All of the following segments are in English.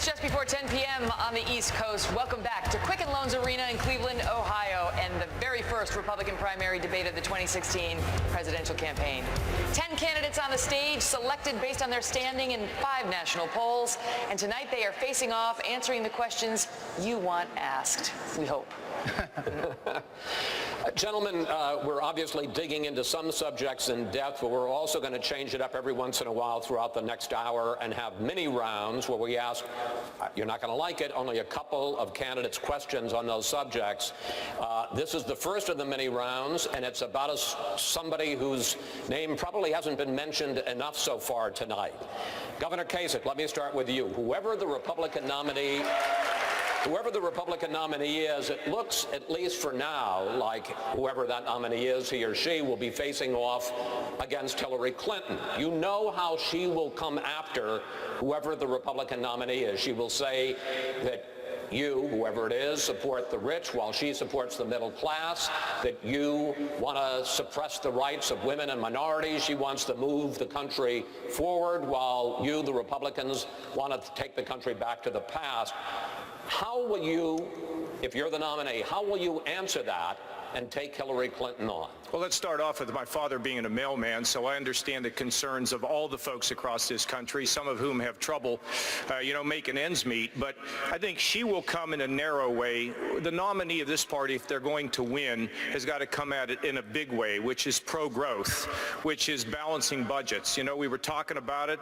It's just before 10 p.m. on the East Coast. Welcome back to Quicken Loans Arena in Cleveland, Ohio, and the very first Republican primary debate of the 2016 presidential campaign. 10 candidates on the stage, selected based on their standing in 5 national polls. And tonight they are facing off, answering the questions you want asked, we hope. Gentlemen, we're obviously digging into some subjects in depth, but we're also going to change it up every once in a while throughout the next hour and have mini rounds where we ask, you're not going to like it, only a couple of candidates' questions on those subjects. This is the first of the mini rounds, and it's about somebody whose name probably hasn't been mentioned enough so far tonight. Governor Kasich, let me start with you. Whoever the Republican nominee is, it looks, at least for now, like whoever that nominee is, he or she, will be facing off against Hillary Clinton. You know how she will come after whoever the Republican nominee is. She will say that you, whoever it is, support the rich while she supports the middle class, that you want to suppress the rights of women and minorities. She wants to move the country forward while you, the Republicans, want to take the country back to the past. How will you, if you're the nominee, how will you answer that and take Hillary Clinton on? Well, let's start off with my father being a mailman, so I understand the concerns of all the folks across this country, some of whom have trouble, making ends meet. But I think she will come in a narrow way. The nominee of this party, if they're going to win, has got to come at it in a big way, which is pro-growth, which is balancing budgets. You know, we were talking about it.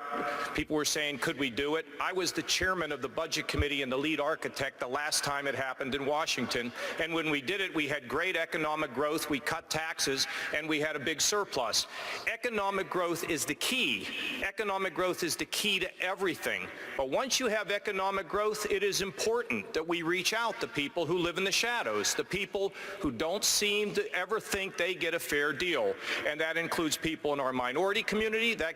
People were saying, could we do it? I was the chairman of the Budget Committee and the lead architect the last time it happened in Washington. And when we did it, we had great economic growth, we cut taxes, and we had a big surplus. Economic growth is the key. Economic growth is the key to everything. But once you have economic growth, it is important that we reach out to people who live in the shadows, the people who don't seem to ever think they get a fair deal. And that includes people in our minority community. That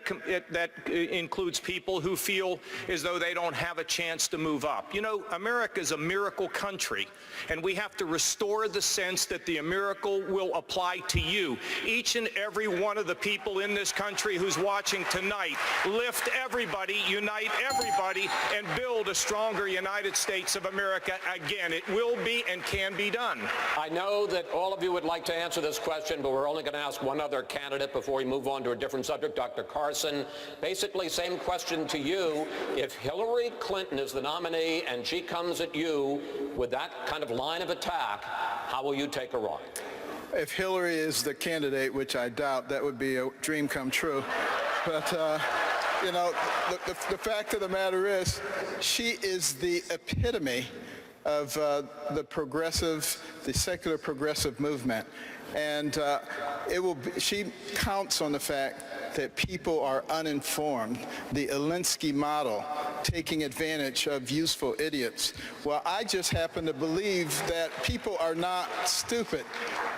includes people who feel as though they don't have a chance to move up. You know, America is a miracle country, and we have to restore the sense that the miracle will apply to you. Each and every one of the people in this country who's watching tonight, lift everybody, unite everybody, and build a stronger United States of America again. It will be and can be done. I know that all of you would like to answer this question, but we're only going to ask one other candidate before we move on to a different subject. Dr. Carson, basically same question to you. If Hillary Clinton is the nominee and she comes at you with that kind of line of attack, how will you take her on? If Hillary is the candidate, which I doubt, that would be a dream come true. But, the fact of the matter is, she is the epitome of the secular progressive movement. And she counts on the fact that people are uninformed, the Alinsky model, taking advantage of useful idiots. Well, I just happen to believe that people are not stupid.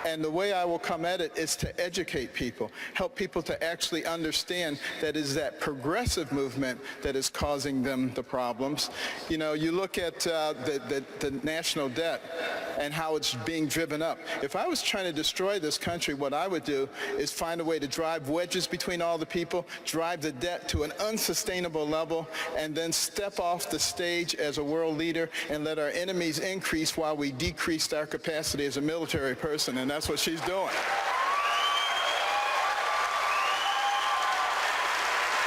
And the way I will come at it is to educate people, help people to actually understand that is that progressive movement that is causing them the problems. You know, you look at the national debt and how it's being driven up. If I was trying to destroy this country, what I would do is find a way to drive wedges between all the people, drive the debt to an unsustainable level, and then step off the stage as a world leader and let our enemies increase while we decreased our capacity as a military person, and that's what she's doing.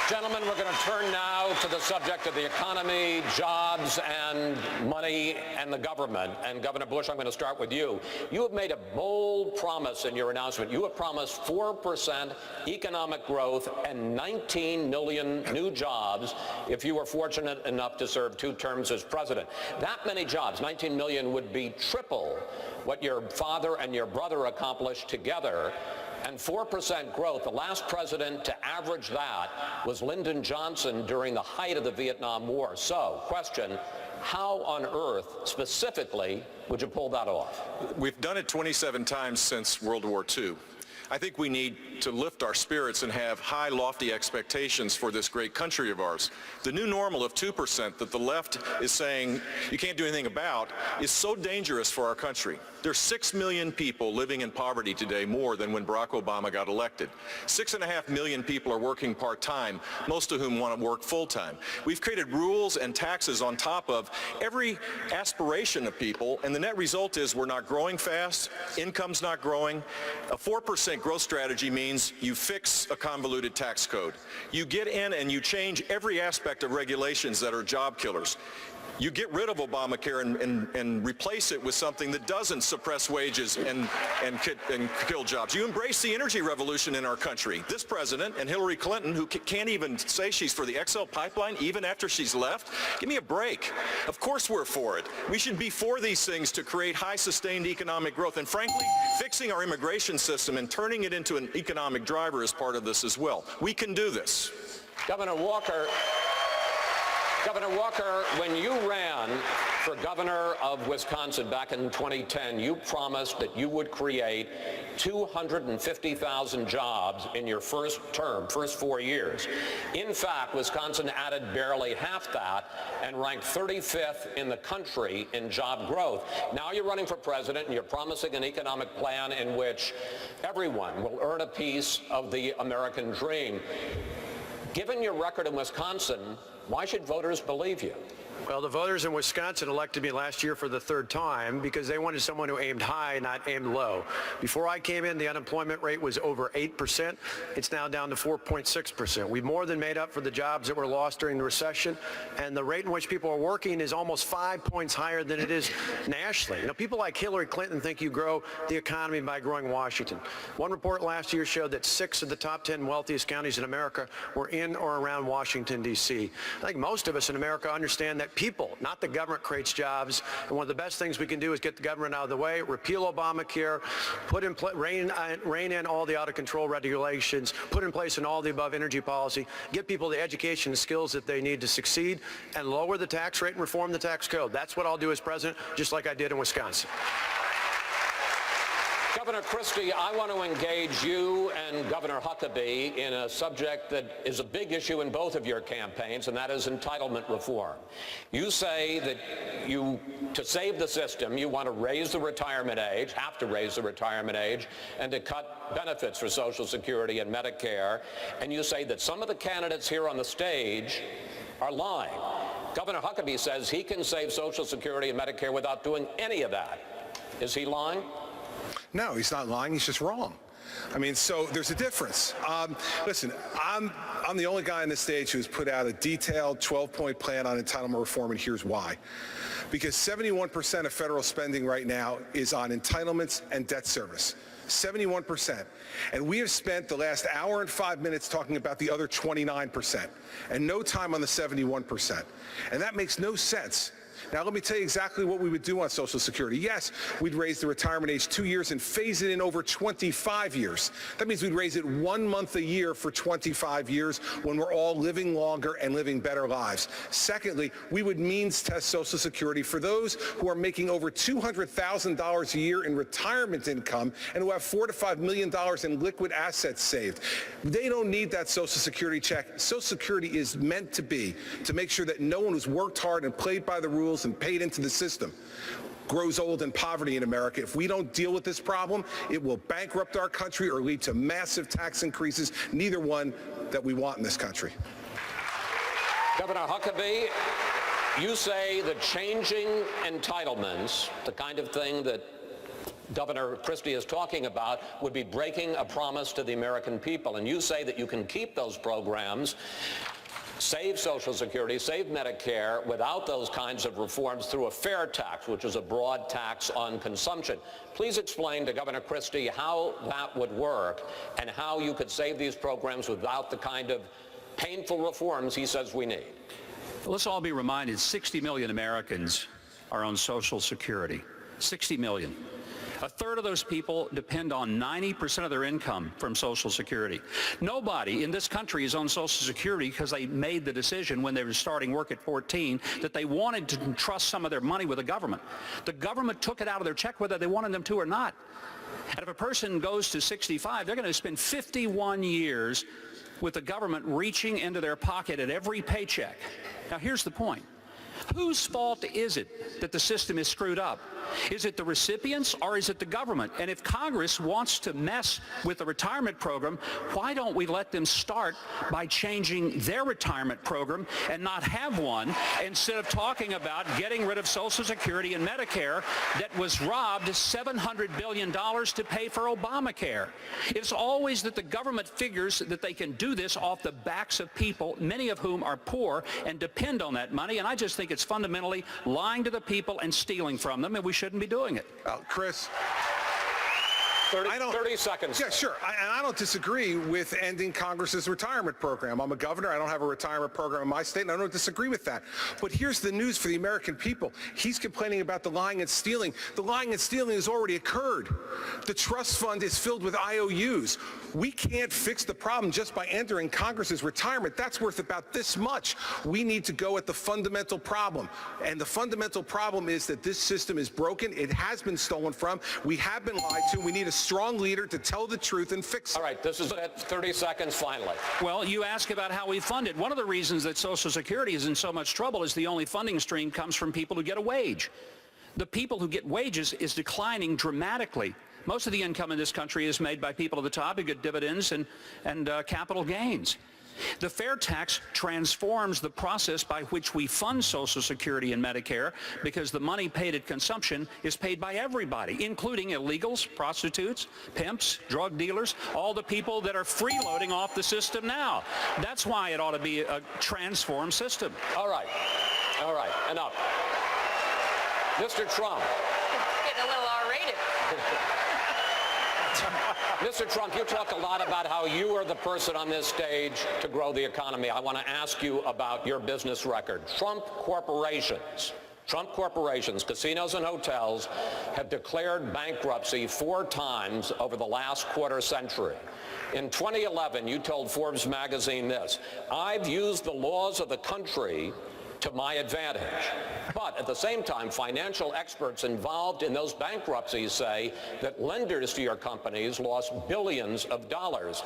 Gentlemen, we're going to turn now to the subject of the economy, jobs, and money and the government. And Governor Bush, I'm going to start with you. You have made a bold promise in your announcement. You have promised 4% economic growth and 19 million new jobs if you were fortunate enough to serve 2 terms as president. That many jobs, 19 million, would be triple what your father and your brother accomplished together. And 4% growth, the last president to average that was Lyndon Johnson during the height of the Vietnam War. So, question, how on earth, specifically, would you pull that off? We've done it 27 times since World War II. I think we need to lift our spirits and have high, lofty expectations for this great country of ours. The new normal of 2% that the left is saying you can't do anything about is so dangerous for our country. There's 6 million people living in poverty today, more than when Barack Obama got elected. 6.5 million people are working part-time, most of whom want to work full-time. We've created rules and taxes on top of every aspiration of people, and the net result is we're not growing fast, income's not growing. A 4% growth strategy means you fix a convoluted tax code. You get in and you change every aspect of regulations that are job killers. You get rid of Obamacare and replace it with something that doesn't suppress wages and kill jobs. You embrace the energy revolution in our country. This president and Hillary Clinton, who can't even say she's for the XL pipeline even after she's left, give me a break. Of course we're for it. We should be for these things to create high sustained economic growth. And frankly, fixing our immigration system and turning it into an economic driver is part of this as well. We can do this. Governor Walker, when you ran for governor of Wisconsin back in 2010, you promised that you would create 250,000 jobs in your first term, first 4 years. In fact, Wisconsin added barely half that and ranked 35th in the country in job growth. Now you're running for president and you're promising an economic plan in which everyone will earn a piece of the American dream. Given your record in Wisconsin, why should voters believe you? Well, the voters in Wisconsin elected me last year for the third time because they wanted someone who aimed high, not aimed low. Before I came in, the unemployment rate was over 8%. It's now down to 4.6%. We've more than made up for the jobs that were lost during the recession, and the rate in which people are working is almost 5 points higher than it is nationally. You know, people like Hillary Clinton think you grow the economy by growing Washington. One report last year showed that 6 of the top 10 wealthiest counties in America were in or around Washington, D.C. I think most of us in America understand that people, not the government, creates jobs. And one of the best things we can do is get the government out of the way, repeal Obamacare, rein in all the out-of-control regulations, put in place an all-the-above energy policy, get people the education and skills that they need to succeed, and lower the tax rate and reform the tax code. That's what I'll do as president, just like I did in Wisconsin. Governor Christie, I want to engage you and Governor Huckabee in a subject that is a big issue in both of your campaigns, and that is entitlement reform. You say that to save the system, you want to raise the retirement age, have to raise the retirement age, and to cut benefits for Social Security and Medicare, and you say that some of the candidates here on the stage are lying. Governor Huckabee says he can save Social Security and Medicare without doing any of that. Is he lying? No, he's not lying. He's just wrong. I mean, so there's a difference. Listen, I'm the only guy on the stage who's put out a detailed 12-point plan on entitlement reform, and here's why. Because 71% of federal spending right now is on entitlements and debt service. 71%. And we have spent the last hour and 5 minutes talking about the other 29%, and no time on the 71%. And that makes no sense. Now, let me tell you exactly what we would do on Social Security. Yes, we'd raise the retirement age 2 years and phase it in over 25 years. That means we'd raise it 1 month a year for 25 years when we're all living longer and living better lives. Secondly, we would means test Social Security for those who are making over $200,000 a year in retirement income and who have $4 to $5 million in liquid assets saved. They don't need that Social Security check. Social Security is meant to be to make sure that no one who's worked hard and played by the rules and paid into the system grows old in poverty in America. If we don't deal with this problem, it will bankrupt our country or lead to massive tax increases, neither one that we want in this country. Governor Huckabee, you say that changing entitlements, the kind of thing that Governor Christie is talking about, would be breaking a promise to the American people. And you say that you can keep those programs, save Social Security, save Medicare without those kinds of reforms through a fair tax, which is a broad tax on consumption. Please explain to Governor Christie how that would work and how you could save these programs without the kind of painful reforms he says we need. Let's all be reminded 60 million Americans are on Social Security. 60 million. A third of those people depend on 90% of their income from Social Security. Nobody in this country is on Social Security because they made the decision when they were starting work at 14 that they wanted to trust some of their money with the government. The government took it out of their check whether they wanted them to or not. And if a person goes to 65, they're going to spend 51 years with the government reaching into their pocket at every paycheck. Now, here's the point. Whose fault is it that the system is screwed up? Is it the recipients or is it the government? And if Congress wants to mess with the retirement program, why don't we let them start by changing their retirement program and not have one, instead of talking about getting rid of Social Security and Medicare that was robbed $700 billion to pay for Obamacare? It's always that the government figures that they can do this off the backs of people, many of whom are poor and depend on that money, and I just think it's fundamentally lying to the people and stealing from them, and we shouldn't be doing it. Chris. 30 seconds. Yeah, sure. I don't disagree with ending Congress's retirement program. I'm a governor. I don't have a retirement program in my state, and I don't disagree with that. But here's the news for the American people. He's complaining about the lying and stealing. The lying and stealing has already occurred. The trust fund is filled with IOUs. We can't fix the problem just by entering Congress's retirement. That's worth about this much. We need to go at the fundamental problem. And the fundamental problem is that this system is broken. It has been stolen from. We have been lied to. We need a strong leader to tell the truth and fix it. All right, this is it. 30 seconds finally. Well, you ask about how we fund it. One of the reasons that Social Security is in so much trouble is the only funding stream comes from people who get a wage. The people who get wages is declining dramatically. Most of the income in this country is made by people at the top who get dividends and capital gains. The fair tax transforms the process by which we fund Social Security and Medicare, because the money paid at consumption is paid by everybody, including illegals, prostitutes, pimps, drug dealers, all the people that are freeloading off the system now. That's why it ought to be a transformed system. All right, enough. Mr. Trump. Getting a little R-rated. Mr. Trump, you talked a lot about how you are the person on this stage to grow the economy. I want to ask you about your business record. Trump corporations, casinos and hotels, have declared bankruptcy 4 times over the last quarter century. In 2011, you told Forbes magazine this: "I've used the laws of the country to my advantage." But at the same time, financial experts involved in those bankruptcies say that lenders to your companies lost billions of dollars.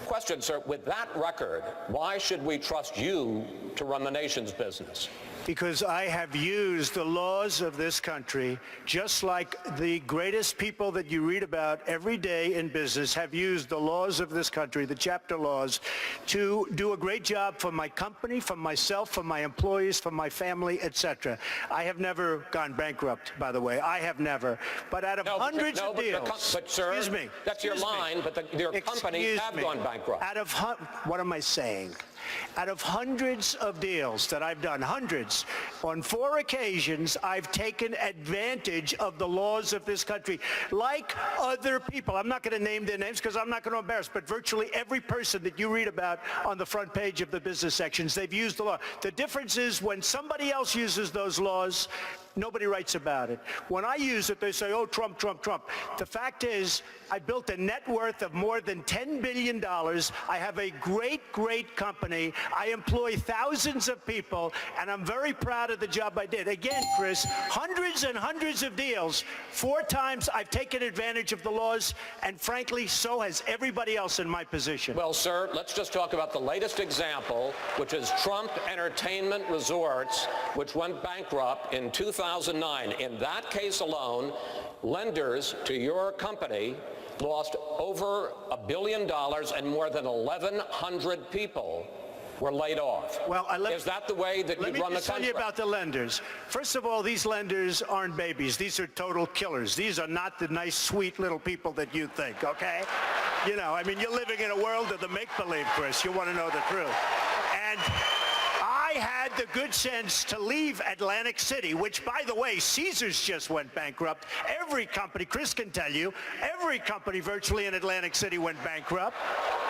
Question, sir, with that record, why should we trust you to run the nation's business? Because I have used the laws of this country, just like the greatest people that you read about every day in business have used the laws of this country, the chapter laws, to do a great job for my company, for myself, for my employees, for my family, etc. I have never gone bankrupt, by the way. I have never. But out of hundreds of deals, but sir, excuse me, that's your line, but your companies have gone bankrupt. What am I saying? Out of hundreds of deals that I've done, hundreds, on 4 occasions, I've taken advantage of the laws of this country, like other people. I'm not going to name their names because I'm not going to embarrass, but virtually every person that you read about on the front page of the business sections, they've used the law. The difference is when somebody else uses those laws, nobody writes about it. When I use it, they say, oh, Trump, Trump, Trump. The fact is, I built a net worth of more than $10 billion. I have a great, great company. I employ thousands of people, and I'm very proud of the job I did. Again, Chris, hundreds and hundreds of deals. 4 times I've taken advantage of the laws, and frankly, so has everybody else in my position. Well, sir, let's just talk about the latest example, which is Trump Entertainment Resorts, which went bankrupt in 2009. In that case alone, lenders to your company lost over $1 billion, and more than 1,100 people were laid off. Well, is that the way that you run the country? Let me just tell you about the lenders. First of all, these lenders aren't babies. These are total killers. These are not the nice, sweet little people that you think, okay? You know, I mean, you're living in a world of the make-believe, Chris. You want to know the truth. And I had the good sense to leave Atlantic City, which, by the way, Caesars just went bankrupt. Every company, Chris can tell you, every company virtually in Atlantic City went bankrupt.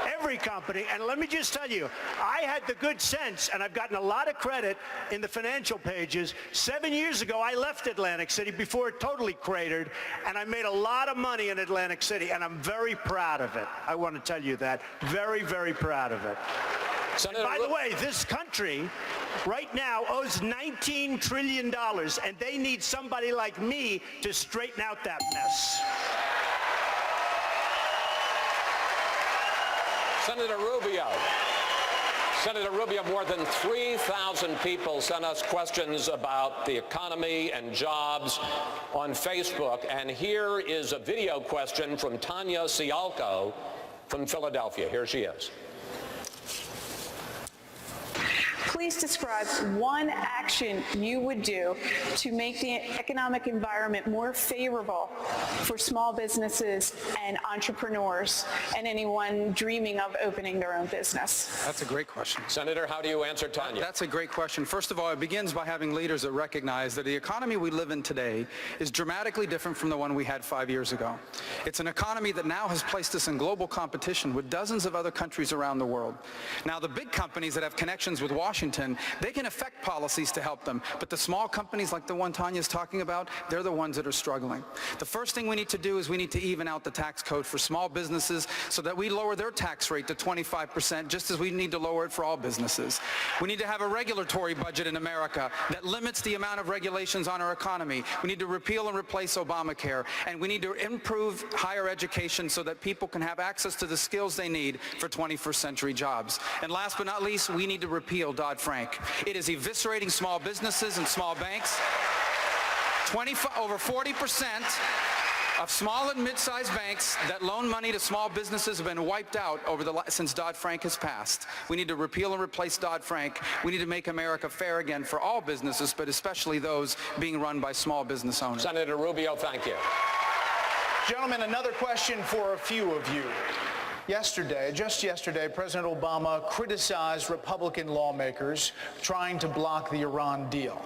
Every company. And let me just tell you, I had the good sense, and I've gotten a lot of credit in the financial pages. 7 years ago, I left Atlantic City before it totally cratered, and I made a lot of money in Atlantic City, and I'm very proud of it. I want to tell you that. Very, very proud of it. And by the way, this country right now owes $19 trillion, and they need somebody like me to straighten out that mess. Senator Rubio. Senator Rubio, more than 3,000 people sent us questions about the economy and jobs on Facebook. And here is a video question from Tanya Sialko from Philadelphia. Here she is. Please describe one action you would do to make the economic environment more favorable for small businesses and entrepreneurs and anyone dreaming of opening their own business. That's a great question. Senator, how do you answer Tanya? That's a great question. First of all, it begins by having leaders that recognize that the economy we live in today is dramatically different from the one we had 5 years ago. It's an economy that now has placed us in global competition with dozens of other countries around the world. Now, the big companies that have connections with Washington, they can affect policies to help them, but the small companies like the one Tanya's talking about, they're the ones that are struggling. The first thing we need to do is we need to even out the tax code for small businesses so that we lower their tax rate to 25%, just as we need to lower it for all businesses. We need to have a regulatory budget in America that limits the amount of regulations on our economy. We need to repeal and replace Obamacare, and we need to improve higher education so that people can have access to the skills they need for 21st century jobs. And last but not least, we need to repeal Dodd-Frank. It is eviscerating small businesses and small banks. Over 40% of small and mid-sized banks that loan money to small businesses have been wiped out since Dodd-Frank has passed. We need to repeal and replace Dodd-Frank. We need to make America fair again for all businesses, but especially those being run by small business owners. Senator Rubio, thank you. Gentlemen, another question for a few of you. Just yesterday, President Obama criticized Republican lawmakers trying to block the Iran deal,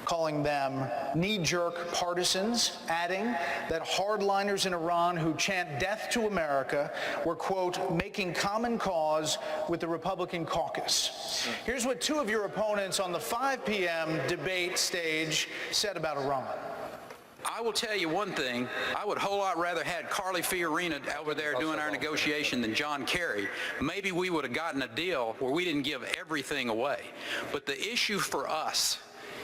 calling them knee-jerk partisans, adding that hardliners in Iran who chant death to America were, quote, making common cause with the Republican caucus. Here's what two of your opponents on the 5 p.m. debate stage said about Iran. I will tell you one thing. I would a whole lot rather had Carly Fiorina over there doing our negotiation than John Kerry. Maybe we would have gotten a deal where we didn't give everything away. But the issue for us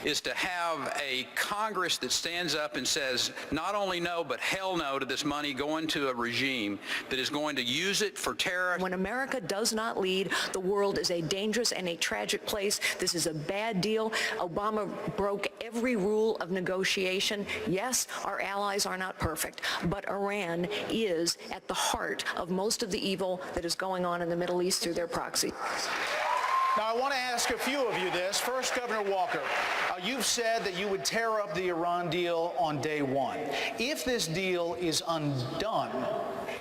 is to have a Congress that stands up and says not only no, but hell no to this money going to a regime that is going to use it for terror. When America does not lead, the world is a dangerous and a tragic place. This is a bad deal. Obama broke every rule of negotiation. Yes, our allies are not perfect, but Iran is at the heart of most of the evil that is going on in the Middle East through their proxy. Now, I want to ask a few of you this. First, Governor Walker, you've said that you would tear up the Iran deal on day one. If this deal is undone,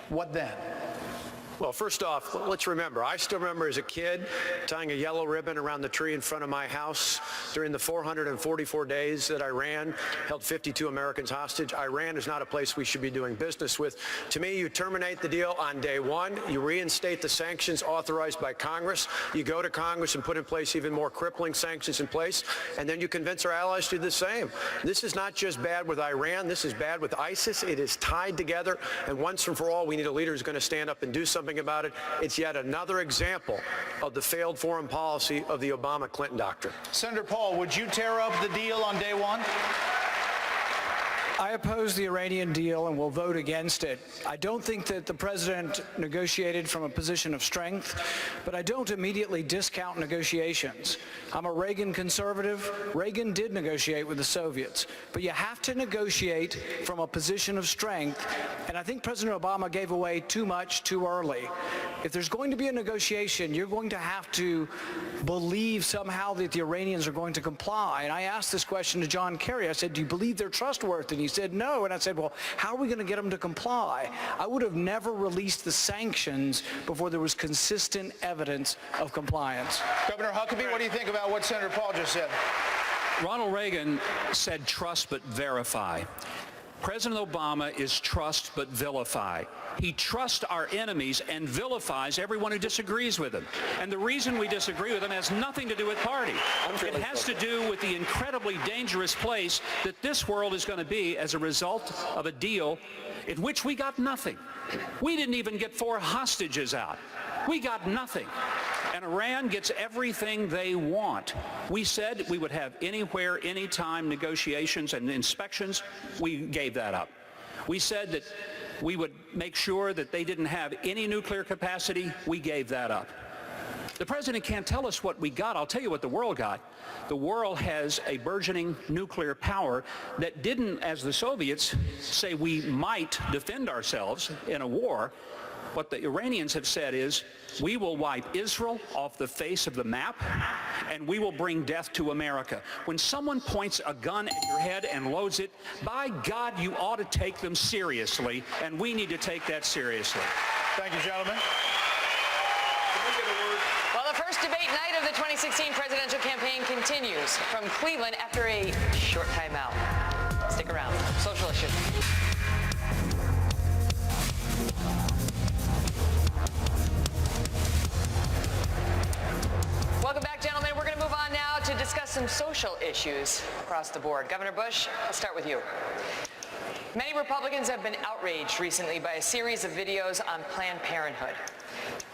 what then? Well, first off, let's remember, I still remember as a kid tying a yellow ribbon around the tree in front of my house during the 444 days that Iran held 52 Americans hostage. Iran is not a place we should be doing business with. To me, you terminate the deal on day one. You reinstate the sanctions authorized by Congress. You go to Congress and put in place even more crippling sanctions in place, and then you convince our allies to do the same. This is not just bad with Iran. This is bad with ISIS. It is tied together, and once and for all, we need a leader who's going to stand up and do something about it. It's yet another example of the failed foreign policy of the Obama-Clinton doctrine. Senator Paul, would you tear up the deal on day one? I oppose the Iranian deal and will vote against it. I don't think that the president negotiated from a position of strength, but I don't immediately discount negotiations. I'm a Reagan conservative. Reagan did negotiate with the Soviets, but you have to negotiate from a position of strength, and I think President Obama gave away too much too early. If there's going to be a negotiation, you're going to have to believe somehow that the Iranians are going to comply. And I asked this question to John Kerry. I said, do you believe they're trustworthy? And he said, no. And I said, well, how are we going to get them to comply? I would have never released the sanctions before there was consistent evidence of compliance. Governor Huckabee, what do you think about what Senator Paul just said? Ronald Reagan said trust but verify. President Obama is trust but vilify. He trusts our enemies and vilifies everyone who disagrees with him. And the reason we disagree with him has nothing to do with party. It has to do with the incredibly dangerous place that this world is going to be as a result of a deal in which we got nothing. We didn't even get 4 hostages out. We got nothing. And Iran gets everything they want. We said we would have anywhere, anytime negotiations and inspections. We gave that up. We said that we would make sure that they didn't have any nuclear capacity, we gave that up. The president can't tell us what we got. I'll tell you what the world got. The world has a burgeoning nuclear power that didn't, as the Soviets, say we might defend ourselves in a war. What the Iranians have said is, we will wipe Israel off the face of the map, and we will bring death to America. When someone points a gun at your head and loads it, by God, you ought to take them seriously, and we need to take that seriously. Thank you, gentlemen. Well, the first debate night of the 2016 presidential campaign continues from Cleveland after a short timeout. Stick around. Social Issue. Welcome back, gentlemen. We're going to move on now to discuss some social issues across the board. Governor Bush, I'll start with you. Many Republicans have been outraged recently by a series of videos on Planned Parenthood.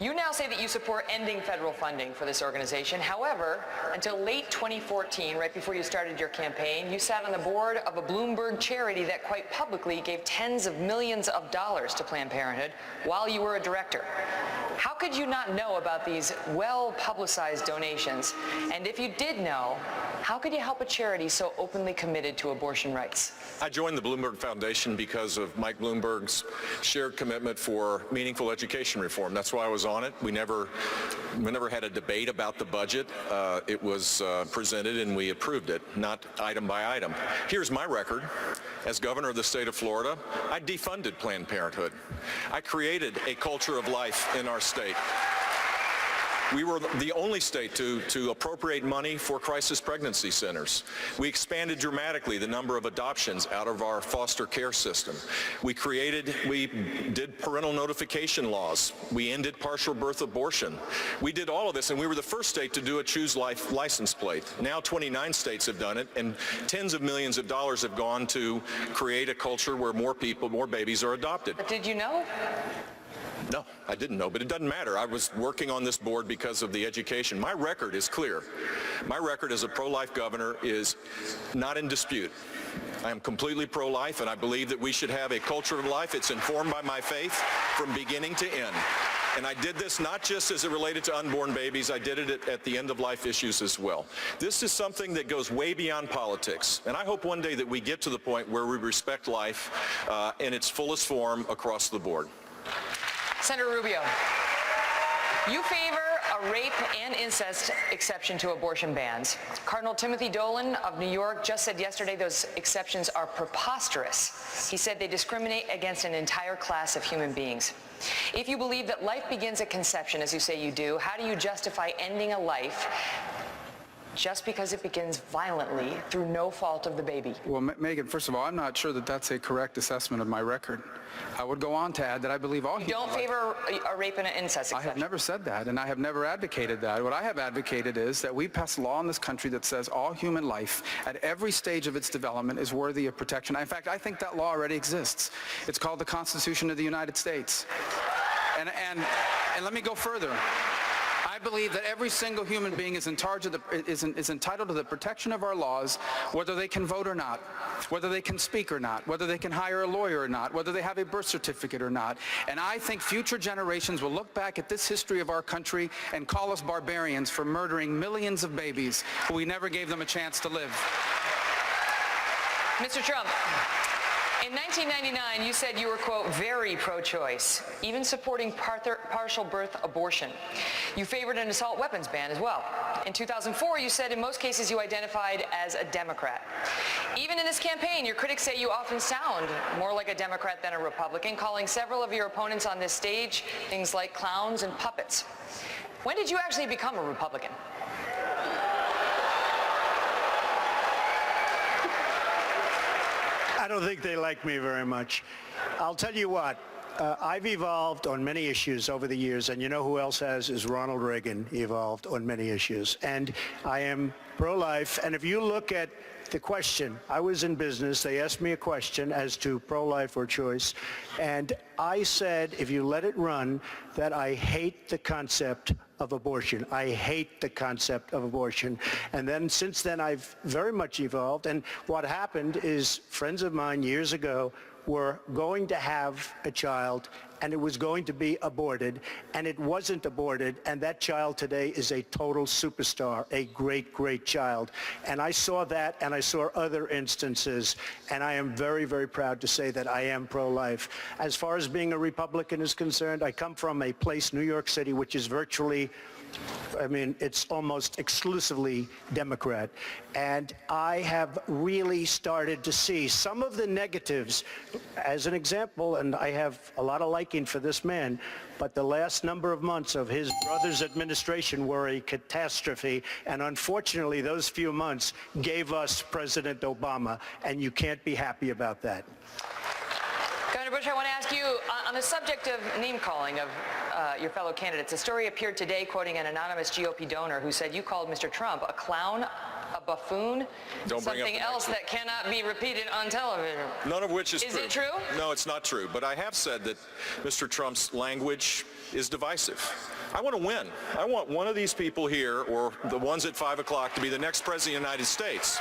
You now say that you support ending federal funding for this organization. However, until late 2014, right before you started your campaign, you sat on the board of a Bloomberg charity that quite publicly gave tens of millions of dollars to Planned Parenthood while you were a director. How could you not know about these well-publicized donations? And if you did know, how could you help a charity so openly committed to abortion rights? I joined the Bloomberg Foundation because of Mike Bloomberg's shared commitment for meaningful education reform. That's why I was on it. We never had a debate about the budget. It was presented and we approved it, not item by item. Here's my record. As governor of the state of Florida, I defunded Planned Parenthood. I created a culture of life in our state. We were the only state to appropriate money for crisis pregnancy centers. We expanded dramatically the number of adoptions out of our foster care system. We did parental notification laws. We ended partial birth abortion. We did all of this, and we were the first state to do a Choose Life license plate. Now 29 states have done it, and tens of millions of dollars have gone to create a culture where more babies are adopted. But did you know? No, I didn't know, but it doesn't matter. I was working on this board because of the education. My record is clear. My record as a pro-life governor is not in dispute. I am completely pro-life, and I believe that we should have a culture of life. It's informed by my faith from beginning to end. And I did this not just as it related to unborn babies, I did it at the end-of-life issues as well. This is something that goes way beyond politics, and I hope one day that we get to the point where we respect life in its fullest form across the board. Senator Rubio, you favor a rape and incest exception to abortion bans. Cardinal Timothy Dolan of New York just said yesterday those exceptions are preposterous. He said they discriminate against an entire class of human beings. If you believe that life begins at conception, as you say you do, how do you justify ending a life just because it begins violently through no fault of the baby? Well, Megan, first of all, I'm not sure that that's a correct assessment of my record. I would go on to add that I believe all You don't favor a rape and an incest exception? I have never said that, and I have never advocated that. What I have advocated is that we pass a law in this country that says all human life at every stage of its development is worthy of protection. In fact, I think that law already exists. It's called the Constitution of the United States. And let me go further. I believe that every single human being is entitled to the protection of our laws, whether they can vote or not, whether they can speak or not, whether they can hire a lawyer or not, whether they have a birth certificate or not. And I think future generations will look back at this history of our country and call us barbarians for murdering millions of babies who we never gave them a chance to live. Mr. Trump, in 1999, you said you were, quote, very pro-choice, even supporting partial birth abortion. You favored an assault weapons ban as well. In 2004, you said in most cases you identified as a Democrat. Even in this campaign, your critics say you often sound more like a Democrat than a Republican, calling several of your opponents on this stage things like clowns and puppets. When did you actually become a Republican? I don't think they like me very much. I'll tell you what, I've evolved on many issues over the years, and you know who else has is Ronald Reagan evolved on many issues. And I am pro-life, and if you look at the question, I was in business, they asked me a question as to pro-life or choice, and I said, if you let it run, that I hate the concept of abortion. I hate the concept of abortion. And then since then, I've very much evolved. And what happened is friends of mine years ago were going to have a child and it was going to be aborted, and it wasn't aborted, and that child today is a total superstar, a great, great child. And I saw that, and I saw other instances, and I am very, very proud to say that I am pro-life. As far as being a Republican is concerned, I come from a place, New York City, which is virtually, I mean, it's almost exclusively Democrat. And I have really started to see some of the negatives. As an example, and I have a lot of liking for this man, but the last number of months of his brother's administration were a catastrophe. And unfortunately, those few months gave us President Obama, and you can't be happy about that. Governor Bush, I want to ask you, on the subject of name-calling of your fellow candidates, a story appeared today quoting an anonymous GOP donor who said you called Mr. Trump a clown, a buffoon, something else that cannot be repeated on television. None of which is true. Is it true? No, it's not true. But I have said that Mr. Trump's language is divisive. I want to win. I want one of these people here, or the ones at 5 o'clock, to be the next president of the United States.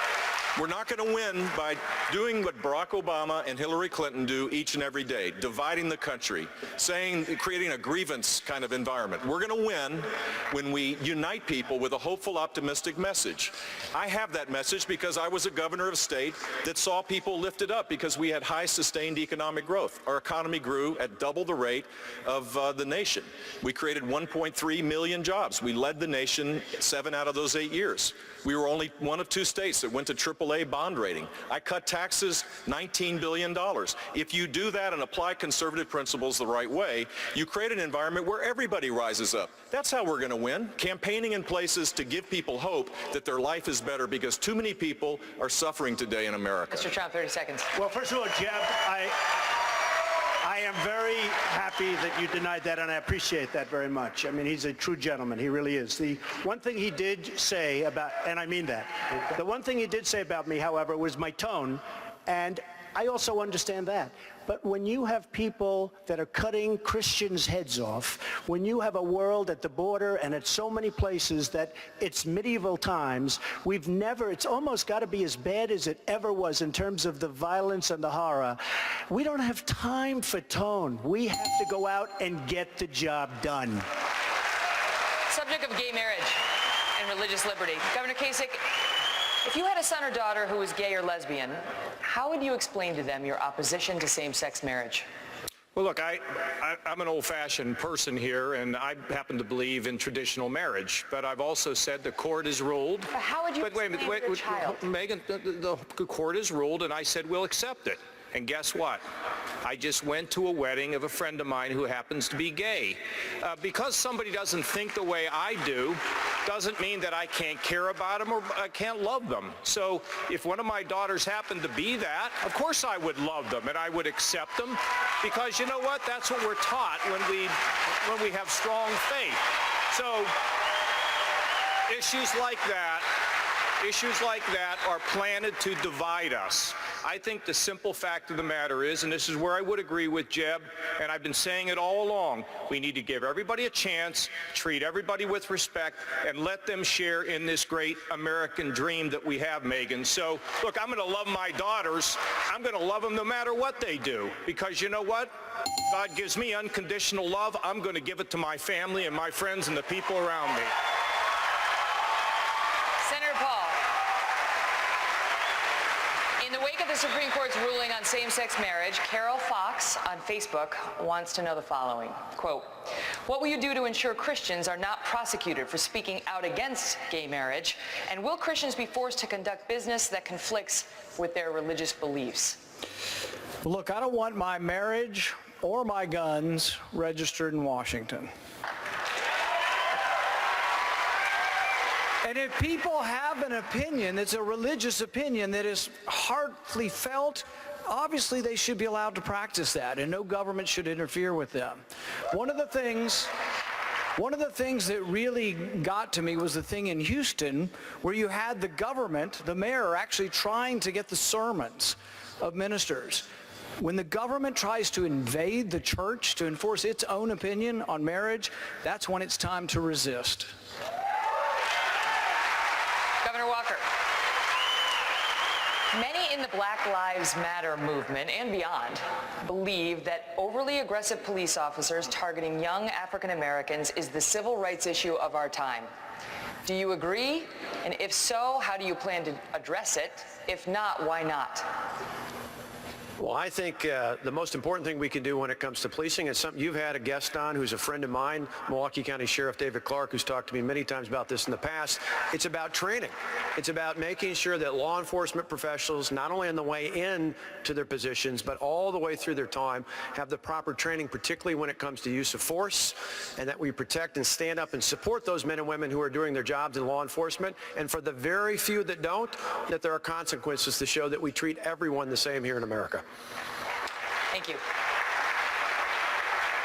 We're not going to win by doing what Barack Obama and Hillary Clinton do each and every day, dividing the country, creating a grievance kind of environment. We're going to win when we unite people with a hopeful, optimistic message. I have that message because I was a governor of a state that saw people lifted up because we had high sustained economic growth. Our economy grew at double the rate of the nation. We created 1.3 million jobs. We led the nation 7 out of those 8 years. We were only one of 2 states that went to AAA bond rating. I cut taxes $19 billion. If you do that and apply conservative principles the right way, you create an environment where everybody rises up. That's how we're going to win. Campaigning in places to give people hope that their life is better, because too many people are suffering today in America. Mr. Trump, 30 seconds. Well, first of all, Jeb, I am very happy that you denied that, and I appreciate that very much. I mean, he's a true gentleman. He really is. The one thing he did say about, and I mean that, the one thing he did say about me, however, was my tone, and I also understand that. But when you have people that are cutting Christians' heads off, when you have a world at the border and at so many places that it's medieval times, it's almost got to be as bad as it ever was in terms of the violence and the horror. We don't have time for tone. We have to go out and get the job done. Subject of gay marriage and religious liberty. Governor Kasich, if you had a son or daughter who was gay or lesbian, how would you explain to them your opposition to same-sex marriage? Well, look, I'm an old-fashioned person here, and I happen to believe in traditional marriage. But I've also said the court has ruled. But how would you explain to your child? Megan, the court has ruled, and I said we'll accept it. And guess what? I just went to a wedding of a friend of mine who happens to be gay. Because somebody doesn't think the way I do, doesn't mean that I can't care about them or I can't love them. So if one of my daughters happened to be that, of course I would love them and I would accept them, because you know what? That's what we're taught when we have strong faith. So issues like that are planted to divide us. I think the simple fact of the matter is, and this is where I would agree with Jeb, and I've been saying it all along, we need to give everybody a chance, treat everybody with respect, and let them share in this great American dream that we have, Megan. So, look, I'm going to love my daughters. I'm going to love them no matter what they do, because you know what? God gives me unconditional love. I'm going to give it to my family and my friends and the people around me. Senator Paul, in the wake of the Supreme Court's ruling on same-sex marriage, Carol Fox on Facebook wants to know the following, quote, what will you do to ensure Christians are not prosecuted for speaking out against gay marriage? And will Christians be forced to conduct business that conflicts with their religious beliefs? Look, I don't want my marriage or my guns registered in Washington. And if people have an opinion that's a religious opinion that is heartily felt, obviously they should be allowed to practice that, and no government should interfere with them. One of the things that really got to me was the thing in Houston where you had the government, the mayor, actually trying to get the sermons of ministers. When the government tries to invade the church to enforce its own opinion on marriage, that's when it's time to resist. Governor Walker. Many in the Black Lives Matter movement and beyond believe that overly aggressive police officers targeting young African Americans is the civil rights issue of our time. Do you agree? And if so, how do you plan to address it? If not, why not? Well, I think the most important thing we can do when it comes to policing is something you've had a guest on who's a friend of mine, Milwaukee County Sheriff David Clark, who's talked to me many times about this in the past. It's about training. It's about making sure that law enforcement professionals, not only on the way in to their positions, but all the way through their time, have the proper training, particularly when it comes to use of force, and that we protect and stand up and support those men and women who are doing their jobs in law enforcement. And for the very few that don't, that there are consequences to show that we treat everyone the same here in America. Thank you.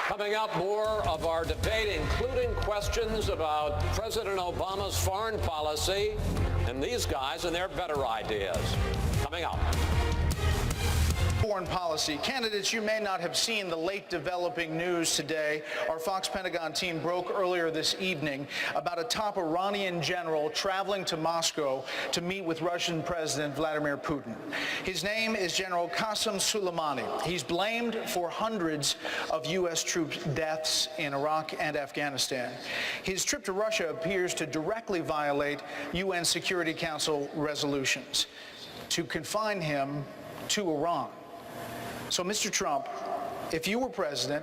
Coming up, more of our debate, including questions about President Obama's foreign policy and these guys and their better ideas. Coming up. Foreign policy. Candidates, you may not have seen the late developing news today. Our Fox Pentagon team broke earlier this evening about a top Iranian general traveling to Moscow to meet with Russian President Vladimir Putin. His name is General Qasem Soleimani. He's blamed for hundreds of U.S. troops' deaths in Iraq and Afghanistan. His trip to Russia appears to directly violate UN Security Council resolutions to confine him to Iran. So, Mr. Trump, if you were president,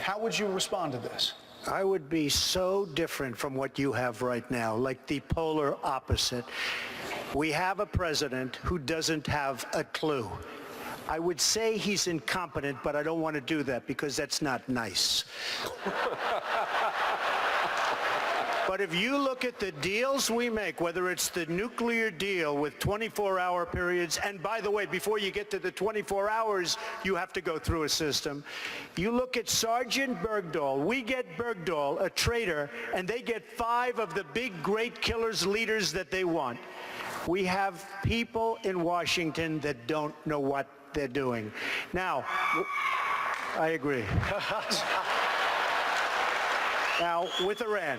how would you respond to this? I would be so different from what you have right now, like the polar opposite. We have a president who doesn't have a clue. I would say he's incompetent, but I don't want to do that because that's not nice. But if you look at the deals we make, whether it's the nuclear deal with 24-hour periods, and by the way, before you get to the 24 hours, you have to go through a system. You look at Sergeant Bergdahl. We get Bergdahl, a traitor, and they get 5 of the big, great killers, leaders that they want. We have people in Washington that don't know what they're doing. Now, I agree. Now, with Iran,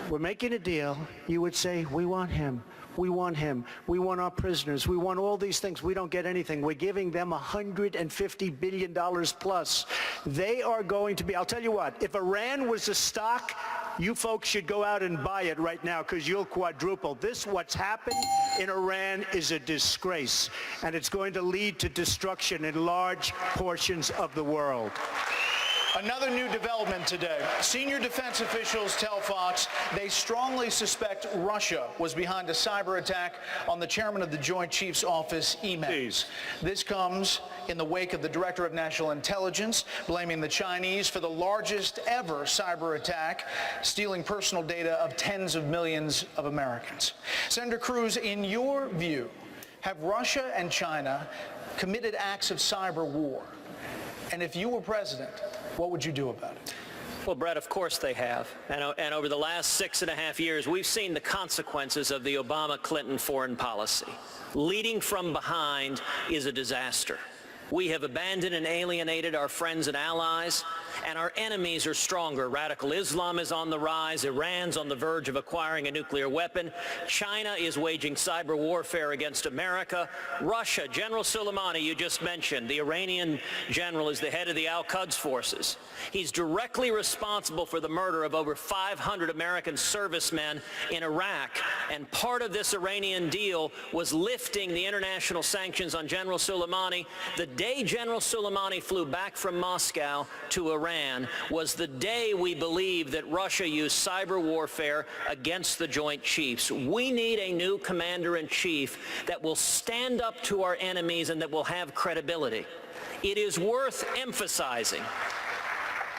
we're making a deal. You would say, we want him. We want him. We want our prisoners. We want all these things. We don't get anything. We're giving them $150 billion plus. They are going to be, I'll tell you what, if Iran was a stock, you folks should go out and buy it right now because you'll quadruple. What's happened in Iran is a disgrace, and it's going to lead to destruction in large portions of the world. Another new development today. Senior defense officials tell Fox they strongly suspect Russia was behind a cyber attack on the chairman of the Joint Chiefs Office, emails. This comes in the wake of the Director of National Intelligence blaming the Chinese for the largest ever cyber attack, stealing personal data of tens of millions of Americans. Senator Cruz, in your view, have Russia and China committed acts of cyber war? And if you were president, what would you do about it? Well, Brett, of course they have. And over the last 6.5 years, we've seen the consequences of the Obama-Clinton foreign policy. Leading from behind is a disaster. We have abandoned and alienated our friends and allies, and our enemies are stronger. Radical Islam is on the rise. Iran's on the verge of acquiring a nuclear weapon. China is waging cyber warfare against America. Russia, General Soleimani, you just mentioned, the Iranian general, is the head of the Al-Quds forces. He's directly responsible for the murder of over 500 American servicemen in Iraq, and part of this Iranian deal was lifting the international sanctions on General Soleimani. The day General Soleimani flew back from Moscow to Iran was the day we believed that Russia used cyber warfare against the Joint Chiefs. We need a new commander-in-chief that will stand up to our enemies and that will have credibility. It is worth emphasizing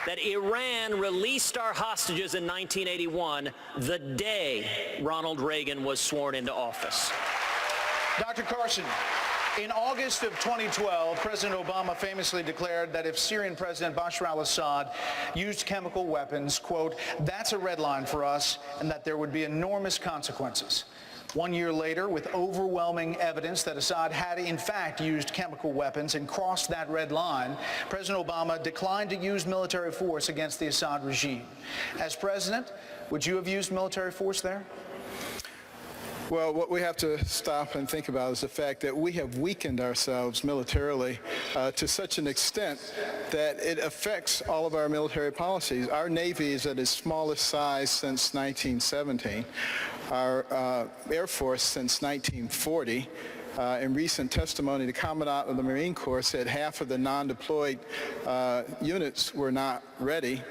that Iran released our hostages in 1981, the day Ronald Reagan was sworn into office. Dr. Carson, in August of 2012, President Obama famously declared that if Syrian President Bashar al-Assad used chemical weapons, quote, that's a red line for us, and that there would be enormous consequences. 1 year later, with overwhelming evidence that Assad had in fact used chemical weapons and crossed that red line, President Obama declined to use military force against the Assad regime. As president, would you have used military force there? Well, what we have to stop and think about is the fact that we have weakened ourselves militarily to such an extent that it affects all of our military policies. Our Navy is at its smallest size since 1917. Our Air Force since 1940. In recent testimony, the Commandant of the Marine Corps said half of the non-deployed units were not ready.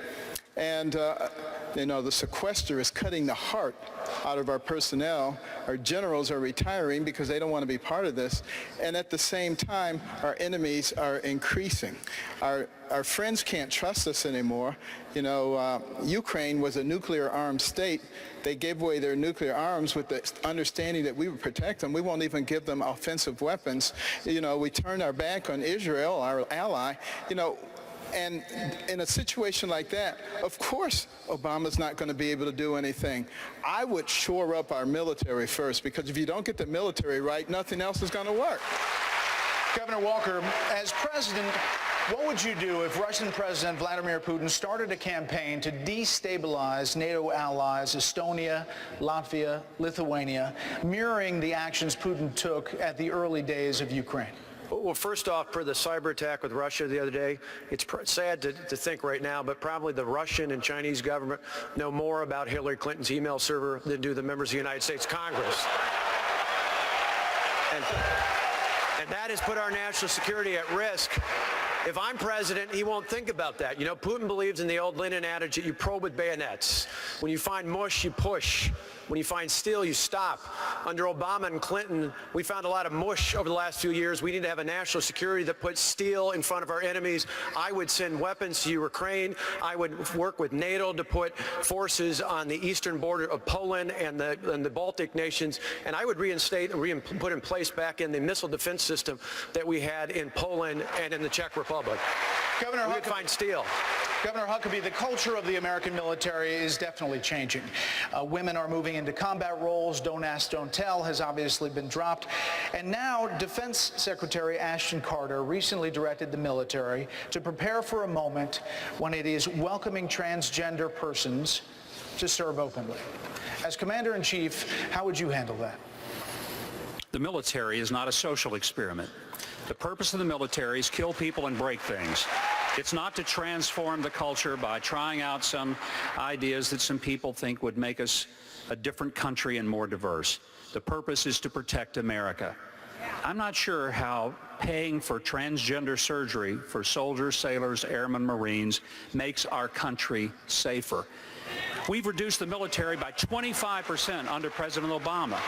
And the sequester is cutting the heart out of our personnel. Our generals are retiring because they don't want to be part of this. And at the same time, our enemies are increasing. Our friends can't trust us anymore. Ukraine was a nuclear-armed state. They gave away their nuclear arms with the understanding that we would protect them. We won't even give them offensive weapons. We turned our back on Israel, our ally. And in a situation like that, of course, Obama's not going to be able to do anything. I would shore up our military first, because if you don't get the military right, nothing else is going to work. Governor Walker, as president, what would you do if Russian President Vladimir Putin started a campaign to destabilize NATO allies Estonia, Latvia, Lithuania, mirroring the actions Putin took at the early days of Ukraine? Well, first off, for the cyber attack with Russia the other day, it's sad to think right now, but probably the Russian and Chinese government know more about Hillary Clinton's email server than do the members of the United States Congress. And that has put our national security at risk. If I'm president, he won't think about that. Putin believes in the old Lenin adage that you probe with bayonets. When you find mush, you push. When you find steel, you stop. Under Obama and Clinton, we found a lot of mush over the last few years. We need to have a national security that puts steel in front of our enemies. I would send weapons to Ukraine. I would work with NATO to put forces on the eastern border of Poland and the Baltic nations. And I would reinstate and put in place back in the missile defense system that we had in Poland and in the Czech Republic. Governor we would find steel. Governor Huckabee, the culture of the American military is definitely changing. Women are moving into combat roles. Don't ask, don't tell has obviously been dropped. And now Defense Secretary Ashton Carter recently directed the military to prepare for a moment when it is welcoming transgender persons to serve openly. As Commander-in-Chief, how would you handle that? The military is not a social experiment. The purpose of the military is kill people and break things. It's not to transform the culture by trying out some ideas that some people think would make us a different country and more diverse. The purpose is to protect America. I'm not sure how paying for transgender surgery for soldiers, sailors, airmen, Marines makes our country safer. We've reduced the military by 25% under President Obama.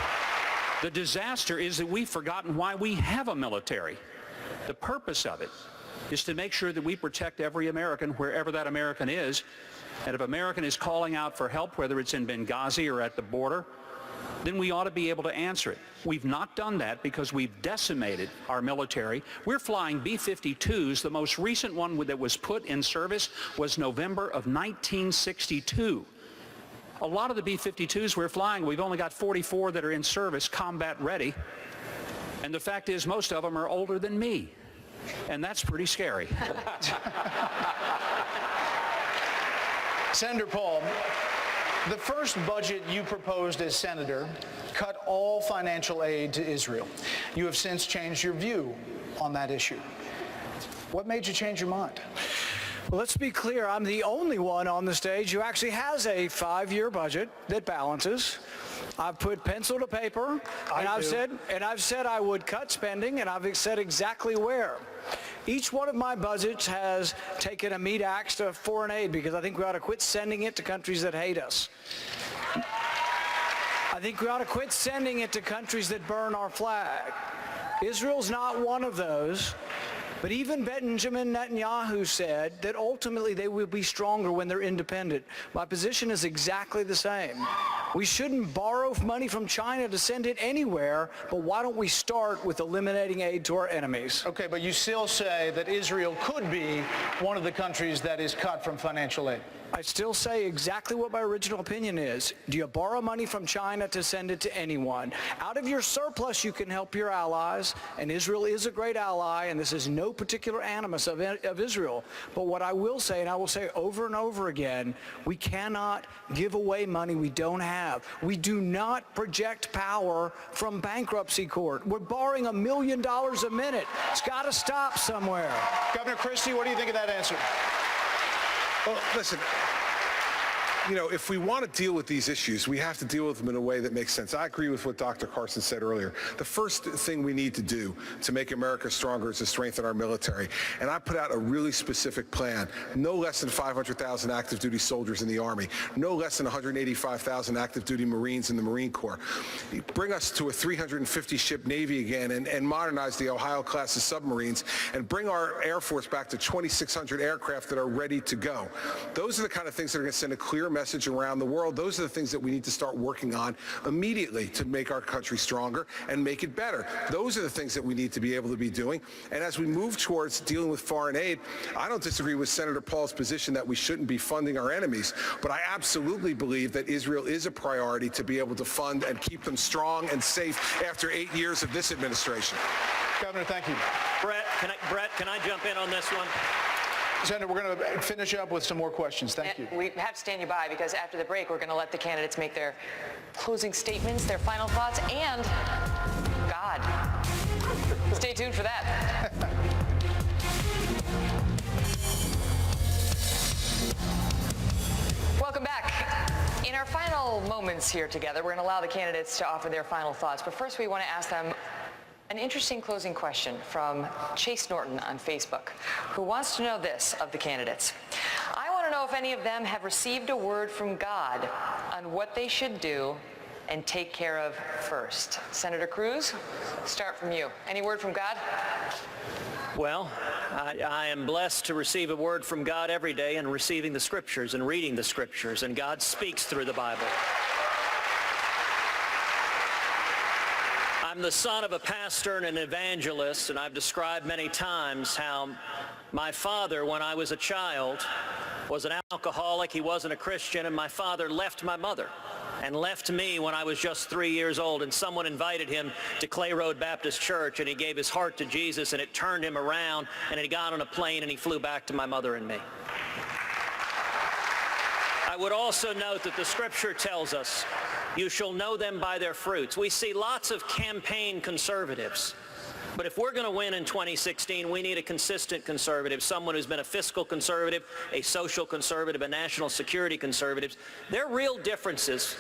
The disaster is that we've forgotten why we have a military. The purpose of it is to make sure that we protect every American wherever that American is. And if an American is calling out for help, whether it's in Benghazi or at the border, then we ought to be able to answer it. We've not done that because we've decimated our military. We're flying B-52s. The most recent one that was put in service was November of 1962. A lot of the B-52s we're flying, we've only got 44 that are in service, combat ready. And the fact is, most of them are older than me. And that's pretty scary. Senator Paul, the first budget you proposed as senator cut all financial aid to Israel. You have since changed your view on that issue. What made you change your mind? Well, let's be clear. I'm the only one on the stage who actually has a 5-year budget that balances. I've put pencil to paper, and I've said I would cut spending, and I've said exactly where. Each one of my budgets has taken a meat axe to foreign aid because I think we ought to quit sending it to countries that hate us. I think we ought to quit sending it to countries that burn our flag. Israel's not one of those. But even Benjamin Netanyahu said that ultimately they will be stronger when they're independent. My position is exactly the same. We shouldn't borrow money from China to send it anywhere, but why don't we start with eliminating aid to our enemies? Okay, but you still say that Israel could be one of the countries that is cut from financial aid. I still say exactly what my original opinion is. Do you borrow money from China to send it to anyone? Out of your surplus, you can help your allies, and Israel is a great ally, and this is no particular animus of Israel. But what I will say, and I will say over and over again, we cannot give away money we don't have. We do not project power from bankruptcy court. We're borrowing $1 million a minute. It's got to stop somewhere. Governor Christie, what do you think of that answer? Well, listen, you know, if we want to deal with these issues, we have to deal with them in a way that makes sense. I agree with what Dr. Carson said earlier. The first thing we need to do to make America stronger is to strengthen our military. And I put out a really specific plan. No less than 500,000 active duty soldiers in the Army. No less than 185,000 active duty Marines in the Marine Corps. Bring us to a 350-ship Navy again and modernize the Ohio-class of submarines and bring our Air Force back to 2,600 aircraft that are ready to go. Those are the kind of things that are going to send a clear message around the world. Those are the things that we need to start working on immediately to make our country stronger and make it better. Those are the things that we need to be able to be doing. And as we move towards dealing with foreign aid, I don't disagree with Senator Paul's position that we shouldn't be funding our enemies, but I absolutely believe that Israel is a priority to be able to fund and keep them strong and safe after 8 years of this administration. Governor, thank you. Brett, can I jump in on this one? Senator, we're going to finish up with some more questions. Thank you. We have to stand you by because after the break, we're going to let the candidates make their closing statements, their final thoughts, and God. Stay tuned for that. Welcome back. In our final moments here together, we're going to allow the candidates to offer their final thoughts. But first, we want to ask them an interesting closing question from Chase Norton on Facebook, who wants to know this of the candidates. I want to know if any of them have received a word from God on what they should do and take care of first. Senator Cruz, start from you. Any word from God? Well, I am blessed to receive a word from God every day and receiving the scriptures and reading the scriptures, and God speaks through the Bible. I'm the son of a pastor and an evangelist, and I've described many times how my father, when I was a child, was an alcoholic. He wasn't a Christian, and my father left my mother and left me when I was just 3 years old, and someone invited him to Clay Road Baptist Church, and he gave his heart to Jesus, and it turned him around, and he got on a plane, and he flew back to my mother and me. I would also note that the scripture tells us, you shall know them by their fruits. We see lots of campaign conservatives. But if we're going to win in 2016, we need a consistent conservative, someone who's been a fiscal conservative, a social conservative, a national security conservative. There are real differences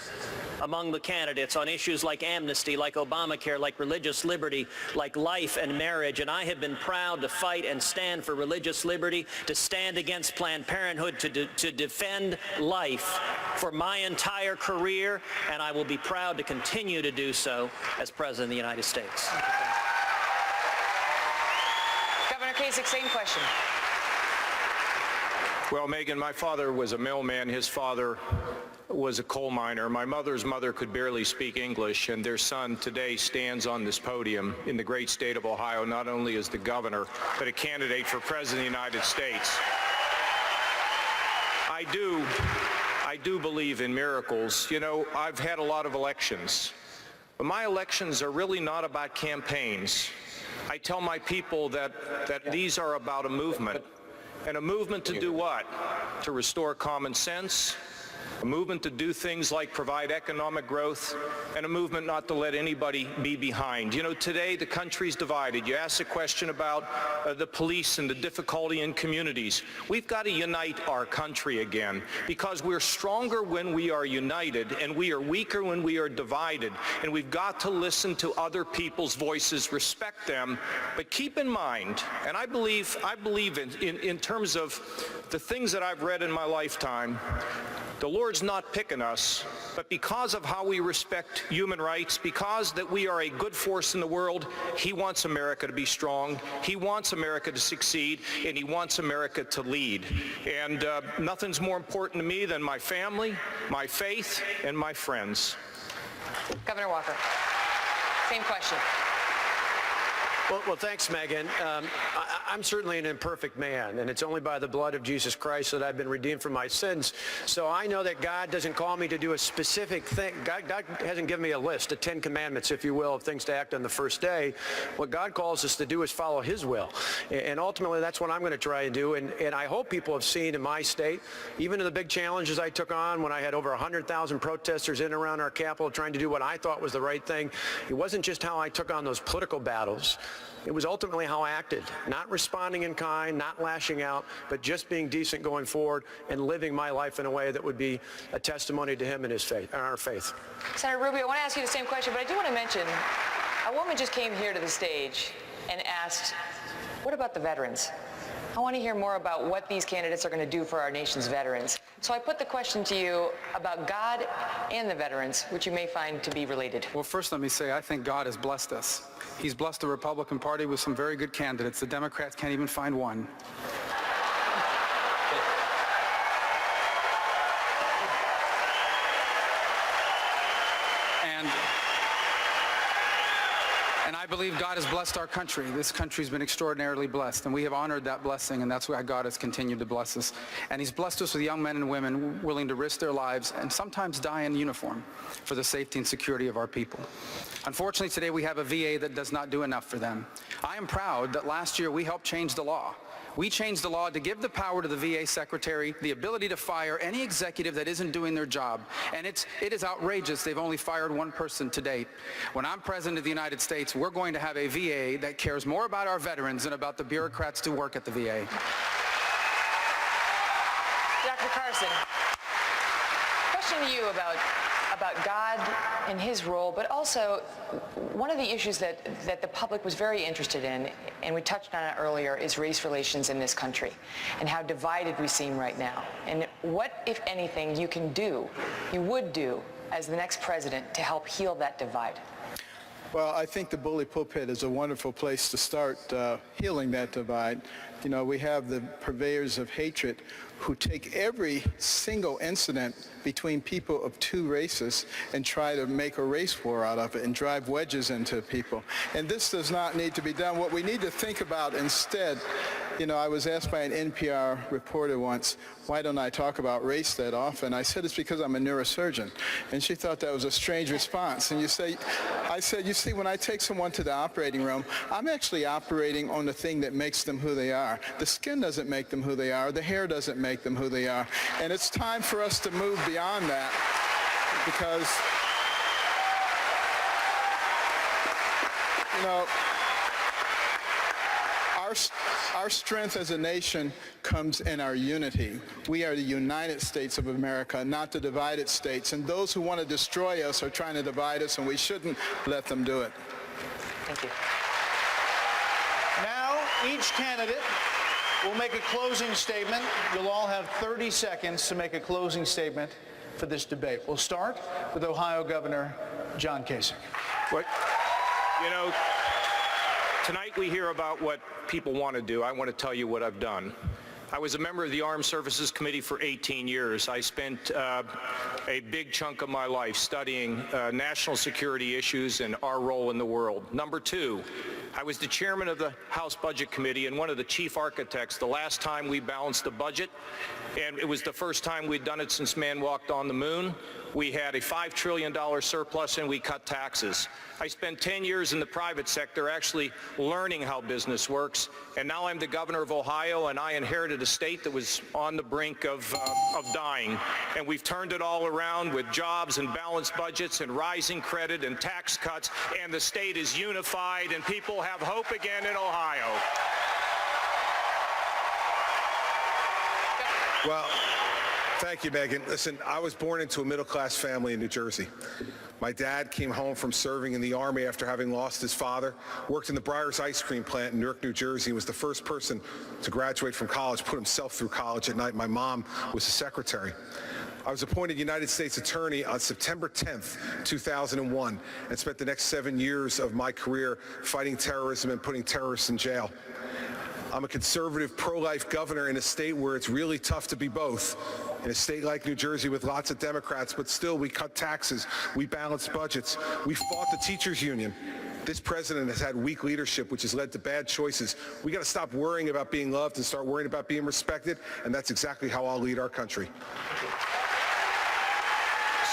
among the candidates on issues like amnesty, like Obamacare, like religious liberty, like life and marriage. And I have been proud to fight and stand for religious liberty, to stand against Planned Parenthood, to defend life for my entire career. And I will be proud to continue to do so as President of the United States. Governor Kasich, same question. Well, Megan, my father was a mailman. His father was a coal miner. My mother's mother could barely speak English, and their son today stands on this podium in the great state of Ohio, not only as the governor, but a candidate for President of the United States. I do believe in miracles. You know, I've had a lot of elections, but my elections are really not about campaigns. I tell my people that these are about a movement. And a movement to do what? To restore common sense, a movement to do things like provide economic growth, and a movement not to let anybody be behind. You know, today the country's divided. You asked a question about the police and the difficulty in communities. We've got to unite our country again, because we're stronger when we are united, and we are weaker when we are divided. And we've got to listen to other people's voices, respect them, but keep in mind, and I believe in terms of the things that I've read in my lifetime, the Lord's not picking us, but because of how we respect human rights, because that we are a good force in the world, He wants America to be strong, He wants America to succeed, and He wants America to lead. And nothing's more important to me than my family, my faith, and my friends. Governor Walker, same question. Well, thanks, Megan. I'm certainly an imperfect man, and it's only by the blood of Jesus Christ that I've been redeemed from my sins. So I know that God doesn't call me to do a specific thing. God hasn't given me a list, a 10 commandments, if you will, of things to act on the first day. What God calls us to do is follow his will. And ultimately, that's what I'm going to try and do. And I hope people have seen in my state, even in the big challenges I took on when I had over 100,000 protesters in and around our Capitol trying to do what I thought was the right thing, it wasn't just how I took on those political battles. It was ultimately how I acted, not responding in kind, not lashing out, but just being decent going forward and living my life in a way that would be a testimony to him and his faith, and our faith. Senator Rubio, I want to ask you the same question, but I do want to mention a woman just came here to the stage and asked, what about the veterans? I want to hear more about what these candidates are going to do for our nation's veterans. So I put the question to you about God and the veterans, which you may find to be related. Well, first let me say I think God has blessed us. He's blessed the Republican Party with some very good candidates. The Democrats can't even find one. And I believe God has blessed our country. This country's been extraordinarily blessed, and we have honored that blessing, and that's why God has continued to bless us. And he's blessed us with young men and women willing to risk their lives and sometimes die in uniform for the safety and security of our people. Unfortunately, today we have a VA that does not do enough for them. I am proud that last year we helped change the law. We changed the law to give the power to the VA secretary, the ability to fire any executive that isn't doing their job. And it is outrageous. They've only fired one person to date. When I'm president of the United States, we're going to have a VA that cares more about our veterans than about the bureaucrats who work at the VA. Dr. Carson, question to you about God and his role, but also one of the issues that the public was very interested in, and we touched on it earlier, is race relations in this country and how divided we seem right now. And what, if anything, you would do as the next president to help heal that divide? Well, I think the bully pulpit is a wonderful place to start healing that divide. You know, we have the purveyors of hatred who take every single incident between people of two races and try to make a race war out of it and drive wedges into people. And this does not need to be done. What we need to think about instead, you know, I was asked by an NPR reporter once, why don't I talk about race that often? I said, it's because I'm a neurosurgeon. And she thought that was a strange response. And I said, you see, when I take someone to the operating room, I'm actually operating on the thing that makes them who they are. The skin doesn't make them who they are. The hair doesn't make them who they are. And it's time for us to move beyond that, because, you know, our strength as a nation comes in our unity. We are the United States of America, not the divided states. And those who want to destroy us are trying to divide us, and we shouldn't let them do it. Thank you. Now, each candidate will make a closing statement. You'll all have 30 seconds to make a closing statement for this debate. We'll start with Ohio Governor John Kasich. You know, tonight we hear about what people want to do. I want to tell you what I've done. I was a member of the Armed Services Committee for 18 years. I spent a big chunk of my life studying national security issues and our role in the world. Number two, I was the chairman of the House Budget Committee and one of the chief architects the last time we balanced the budget, and it was the first time we'd done it since man walked on the moon. We had a $5 trillion surplus and we cut taxes. I spent 10 years in the private sector actually learning how business works, and now I'm the governor of Ohio, and I inherited a state that was on the brink of dying. And we've turned it all around with jobs and balanced budgets and rising credit and tax cuts, and the state is unified and people have hope again in Ohio. Well, thank you, Megan. Listen, I was born into a middle-class family in New Jersey. My dad came home from serving in the Army after having lost his father, worked in the Breyers ice cream plant in Newark, New Jersey, and was the first person to graduate from college, put himself through college at night. My mom was his secretary. I was appointed United States Attorney on September 10th, 2001, and spent the next 7 years of my career fighting terrorism and putting terrorists in jail. I'm a conservative, pro-life governor in a state where it's really tough to be both. In a state like New Jersey with lots of Democrats, but still we cut taxes, we balanced budgets, we fought the teachers union, This president has had weak leadership, which has led to bad choices. We got to stop worrying about being loved and start worrying about being respected, and that's exactly how I'll lead our country.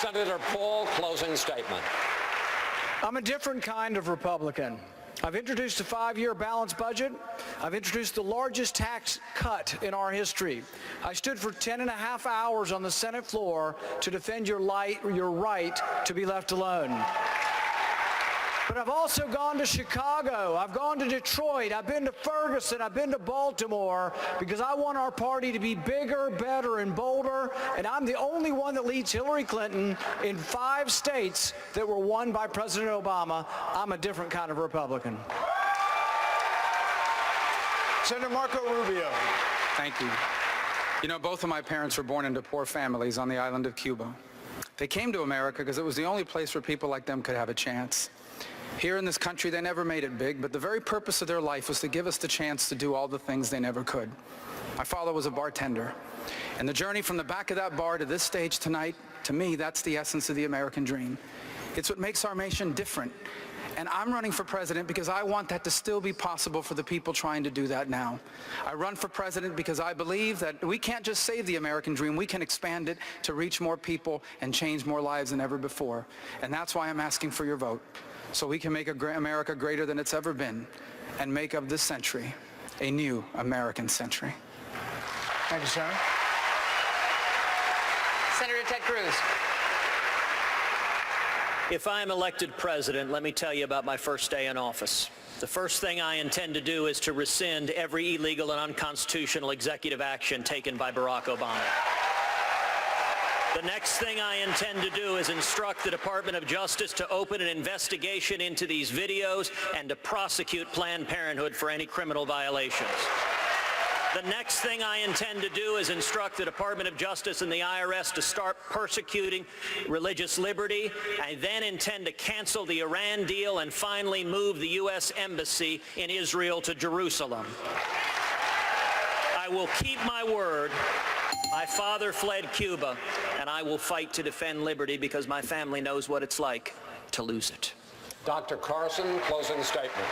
Senator Paul, closing statement. I'm a different kind of Republican. I've introduced a 5-year balanced budget. I've introduced the largest tax cut in our history. I stood for 10.5 hours on the Senate floor to defend your right to be left alone. But I've also gone to Chicago, I've gone to Detroit, I've been to Ferguson, I've been to Baltimore, because I want our party to be bigger, better, and bolder, and I'm the only one that leads Hillary Clinton in 5 states that were won by President Obama. I'm a different kind of Republican. Senator Marco Rubio. Thank you. You know, both of my parents were born into poor families on the island of Cuba. They came to America because it was the only place where people like them could have a chance. Here in this country, they never made it big, but the very purpose of their life was to give us the chance to do all the things they never could. My father was a bartender, and the journey from the back of that bar to this stage tonight, to me, that's the essence of the American dream. It's what makes our nation different, and I'm running for president because I want that to still be possible for the people trying to do that now. I run for president because I believe that we can't just save the American dream, we can expand it to reach more people and change more lives than ever before, and that's why I'm asking for your vote. So we can make America greater than it's ever been and make of this century a new American century. Thank you, Senator. Senator Ted Cruz. If I am elected president, let me tell you about my first day in office. The first thing I intend to do is to rescind every illegal and unconstitutional executive action taken by Barack Obama. The next thing I intend to do is instruct the Department of Justice to open an investigation into these videos and to prosecute Planned Parenthood for any criminal violations. The next thing I intend to do is instruct the Department of Justice and the IRS to start persecuting religious liberty. I then intend to cancel the Iran deal and finally move the U.S. Embassy in Israel to Jerusalem. I will keep my word. My father fled Cuba, and I will fight to defend liberty because my family knows what it's like to lose it. Dr. Carson, closing statement.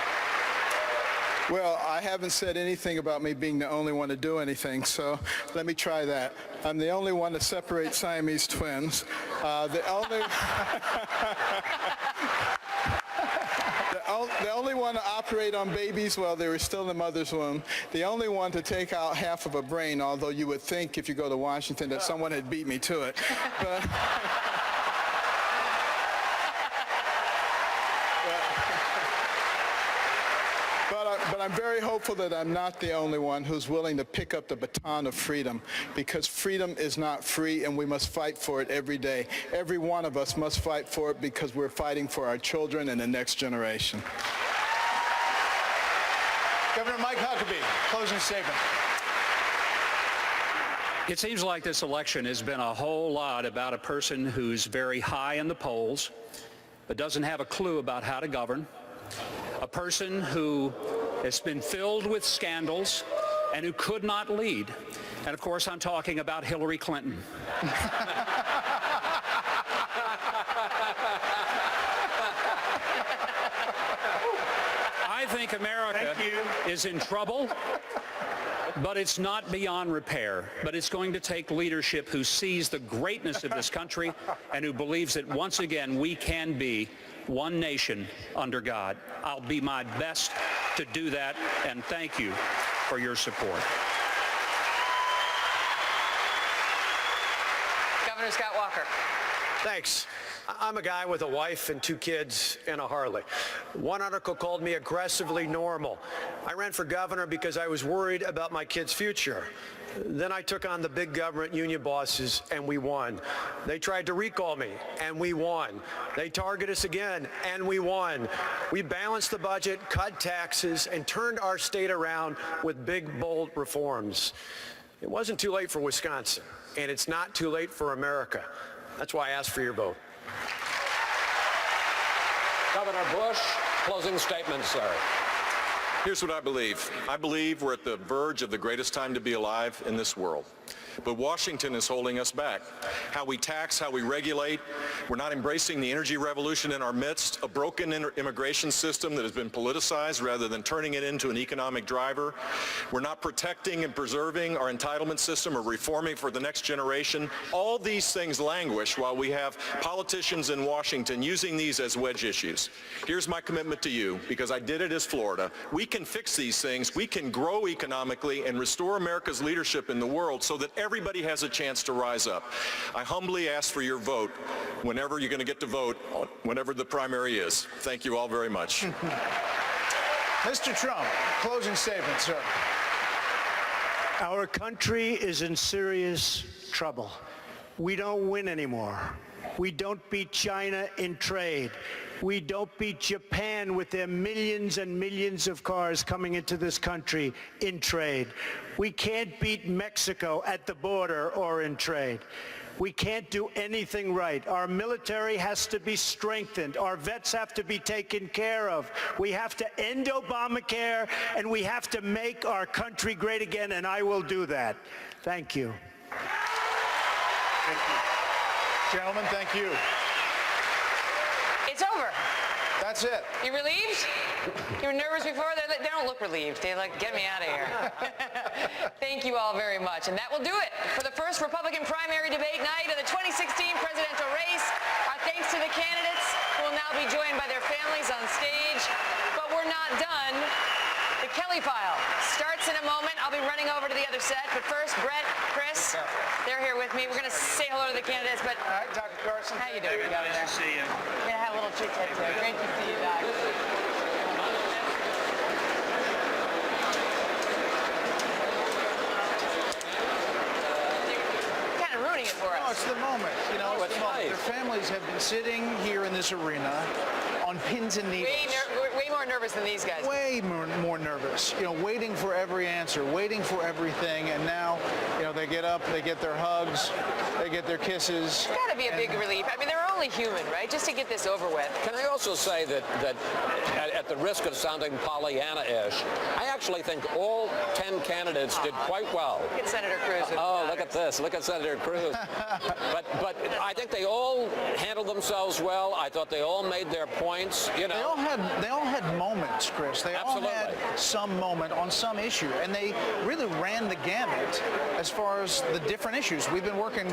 Well, I haven't said anything about me being the only one to do anything, so let me try that. I'm the only one to separate Siamese twins. The only one to operate on babies while they were still in the mother's womb. The only one to take out half of a brain, although you would think if you go to Washington that someone had beat me to it. But I'm very hopeful that I'm not the only one who's willing to pick up the baton of freedom, because freedom is not free and we must fight for it every day. Every one of us must fight for it because we're fighting for our children and the next generation. Governor Mike Huckabee, closing statement. It seems like this election has been a whole lot about a person who's very high in the polls but doesn't have a clue about how to govern, a person who has been filled with scandals and who could not lead. And of course, I'm talking about Hillary Clinton. I think America is in trouble, but it's not beyond repair. But it's going to take leadership who sees the greatness of this country and who believes that once again we can be one nation under God. I'll be my best to do that, and thank you for your support. Governor Scott Walker. Thanks. I'm a guy with a wife and 2 kids and a Harley. One article called me aggressively normal. I ran for governor because I was worried about my kids' future. Then I took on the big government union bosses, and we won. They tried to recall me, and we won. They targeted us again, and we won. We balanced the budget, cut taxes, and turned our state around with big, bold reforms. It wasn't too late for Wisconsin, and it's not too late for America. That's why I asked for your vote. Governor Bush, closing statement, sir. Here's what I believe. I believe we're at the verge of the greatest time to be alive in this world. but Washington is holding us back. How we tax, how we regulate. We're not embracing the energy revolution in our midst, a broken immigration system that has been politicized rather than turning it into an economic driver. We're not protecting and preserving our entitlement system or reforming for the next generation. All these things languish while we have politicians in Washington using these as wedge issues. Here's my commitment to you, because I did it as Florida. We can fix these things. We can grow economically and restore America's leadership in the world so that everybody has a chance to rise up. I humbly ask for your vote whenever you're going to get to vote, whenever the primary is. Thank you all very much. Mr. Trump, closing statement, sir. Our country is in serious trouble. We don't win anymore. We don't beat China in trade. We don't beat Japan with their millions and millions of cars coming into this country in trade. We can't beat Mexico at the border or in trade. We can't do anything right. Our military has to be strengthened. Our vets have to be taken care of. We have to end Obamacare, and we have to make our country great again, and I will do that. Thank you. Thank you. Gentlemen, thank you. It's over. That's it. You relieved? You were nervous before? They don't look relieved. They like, get me out of here. Thank you all very much. And that will do it for the first Republican primary debate night of the 2016 presidential race. Our thanks to the candidates, who will now be joined by their families on stage. But we're not done. The Kelly File starts in a moment. I'll be running over to the other set. But first, Brett, Chris, they're here with me. We're going to say hello to the candidates. But All right, Dr. Carson. how you doing? Nice to see you. We're going to have a little chit-chat too. Great to see you, Doc. Kind of ruining it for us. No, it's the moment. You know, it's the moment. Their families have been sitting here in this arena on pins and needles. Way more nervous than these guys. Way more nervous. You know, waiting for every answer, waiting for everything, and now, you know, they get up, they get their hugs, they get their kisses. It's got to be a big relief. I mean, they're only human, right? Just to get this over with. Can I also say that at the risk of sounding Pollyanna-ish, I actually think all 10 candidates did quite well. Look at Senator Cruz. Oh, look at this. Look at Senator Cruz. but I think they all handled themselves well. I thought they all made their points. You know, they all had moments, Chris. They Absolutely. all had some moment on some issue, and they really ran the gamut as far as the different issues. We've been working